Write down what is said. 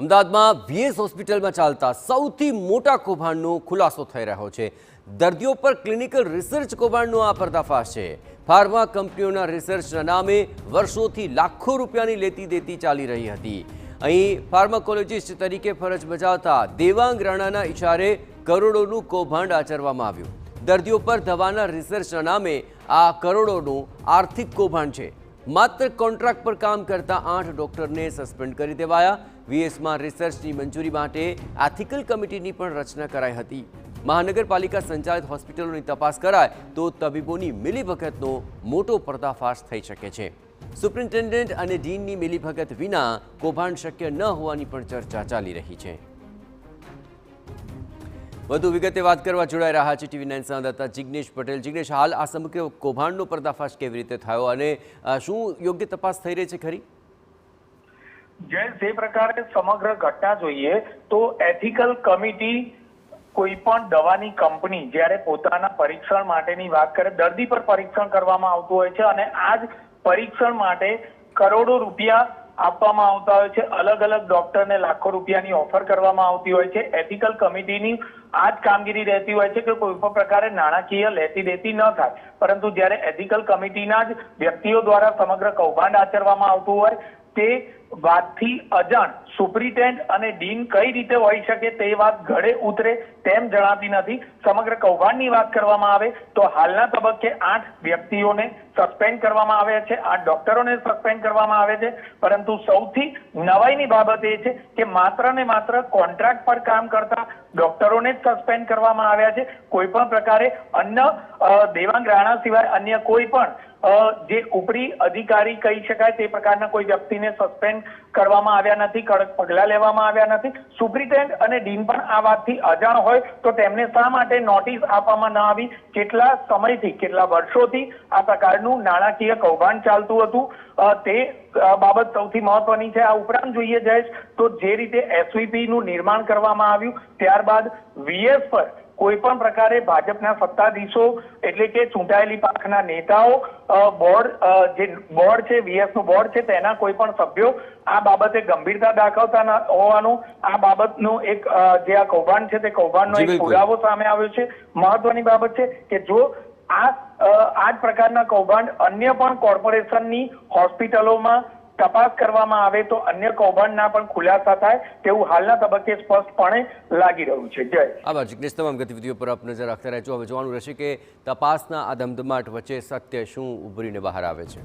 અમદાવાદમાં વીએસ હોસ્પિટલમાં ચાલતા સૌથી મોટા કૌભાંડનો ખુલાસો થઈ રહ્યો છે। દર્દીઓ પર ક્લિનિકલ રિસર્ચ કૌભાંડનો આ પર્દાફાશ છે। ફાર્મા કંપનીઓના રિસર્ચના નામે વર્ષોથી લાખો રૂપિયાની લેતી દેતી ચાલી રહી હતી। અહીં ફાર્માકોલોજિસ્ટ તરીકે ફરજ બજાવતા દેવાંગ રાણાના ઇશારે કરોડોનું કૌભાંડ આચરવામાં આવ્યું। દર્દીઓ પર દવાના રિસર્ચના નામે આ કરોડોનું આર્થિક કૌભાંડ છે। માત્ર કોન્ટ્રાક્ટ પર કામ કરતા 8 ડોક્ટરને સસ્પેન્ડ કરી દેવાયા। વીએસમાં રિસર્ચની મંજૂરી માટે એથિકલ કમિટીની પણ રચના કરાઈ હતી। મહાનગરપાલિકા સંચાલિત હોસ્પિટલોની તપાસ કરાય તો તબીબોની મિલીભગતનો મોટો પર્દાફાશ થઈ શકે છે। સુપ્રિન્ટેન્ડન્ટ અને ડીનની મિલીભગત વિના કૌભાંડ શક્ય ન હોવાની પણ ચર્ચા ચાલી રહી છે। વધુ વિગતે વાત કરવા જોડાઈ રહ્યા છે ટીવી 9 સંવાદદાતા જિગ્નેશ પટેલ। જિગ્નેશ, હાલ આ સમગ્ર કૌભાંડનો પર્દાફાશ કેવી રીતે થયો અને શું યોગ્ય તપાસ થઈ રહી છે ખરી? જે પ્રકારે સમગ્ર ઘટના જોઈએ તો એથિકલ કમિટી કોઈ પણ દવાની કંપની જ્યારે પોતાના પરીક્ષણ માટેની વાત કરે, દર્દી પર પરીક્ષણ કરવામાં આવતું હોય છે અને આ જ પરીક્ષણ માટે કરોડો રૂપિયા આપવામાં આવતા હોય છે। અલગ અલગ ડોક્ટરને લાખો રૂપિયાની ઓફર કરવામાં આવતી હોય છે। એથિકલ કમિટીની આ જ કામગીરી રહેતી હોય છે કે કોઈ પણ પ્રકારે નાણાકીય લેતી દેતી ન થાય, પરંતુ જ્યારે એથિકલ કમિટીના જ વ્યક્તિઓ દ્વારા સમગ્ર કૌભાંડ આચરવામાં આવતું હોય તે વાતથી અજાણ સુપ્રિન્ટેન્ડન્ટ અને ડીન કઈ રીતે હોઈ શકે તે વાત ગળે ઉતરે તેમ જણાતી નથી। સમગ્ર કૌભાંડની વાત કરવામાં આવે તો હાલના તબક્કે 8 વ્યક્તિઓને સસ્પેન્ડ કરવામાં આવ્યા છે, 8 ડોક્ટરોને સસ્પેન્ડ કરવામાં આવે છે। પરંતુ સૌથી નવાઈની બાબત એ છે કે માત્ર ને માત્ર કોન્ટ્રાક્ટ પર કામ કરતા ડોક્ટરોને જ સસ્પેન્ડ કરવામાં આવ્યા છે। કોઈ પણ પ્રકારે અન્ય દેવાંગ રાણા સિવાય અન્ય કોઈ પણ જે ઉપરી અધિકારી કહી શકાય તે પ્રકારના કોઈ વ્યક્તિને સસ્પેન્ડ કરવામાં આવ્યા નથી, કડક પગલા લેવામાં આવ્યા નથી। સુપ્રિન્ટેન્ડન્ટ અને ડીન પણ આ વાતથી અજાણ હોય તો તેમને શા માટે નોટિસ આપવામાં ન આવી? કેટલા સમયથી, કેટલા વર્ષોથી આ પ્રકારનું નાણાકીય કૌભાંડ ચાલતું હતું તે બાબત સૌથી મહત્વની છે। આ ઉપરાંત જોઈએ જયેશ તો જે રીતે એસવીપી નું નિર્માણ કરવામાં આવ્યું ત્યારબાદ વીએસ પર કોઈ પણ પ્રકારે ભાજપના સત્તાધીશો એટલે કે ચૂંટાયેલી પાંખના નેતાઓ બોર્ડ છે, વીએસ નું બોર્ડ છે તેના કોઈ પણ સભ્યો આ બાબતે ગંભીરતા દાખવતા ન હોવાનું આ બાબતનું એક જે આ કૌભાંડ છે તે કૌભાંડનો એક પુરાવો સામે આવ્યો છે। મહત્વની બાબત છે કે જો આ જ પ્રકારના કૌભાંડ અન્ય પણ કોર્પોરેશનની હોસ્પિટલોમાં તપાસ કરવામાં આવે તો અન્ય કૌભાંડના પણ ખુલાસા થાય તેવું હાલના તબક્કે સ્પષ્ટપણે લાગી રહ્યું છે। જય આભાર જિગ્નેશ, તમામ ગતિવિધિઓ પર આપ નજર રાખતા રહેજો। હવે જોવાનું રહેશે કે તપાસના આ ધમધમાટ વચ્ચે સત્ય શું ઉભરીને બહાર આવે છે।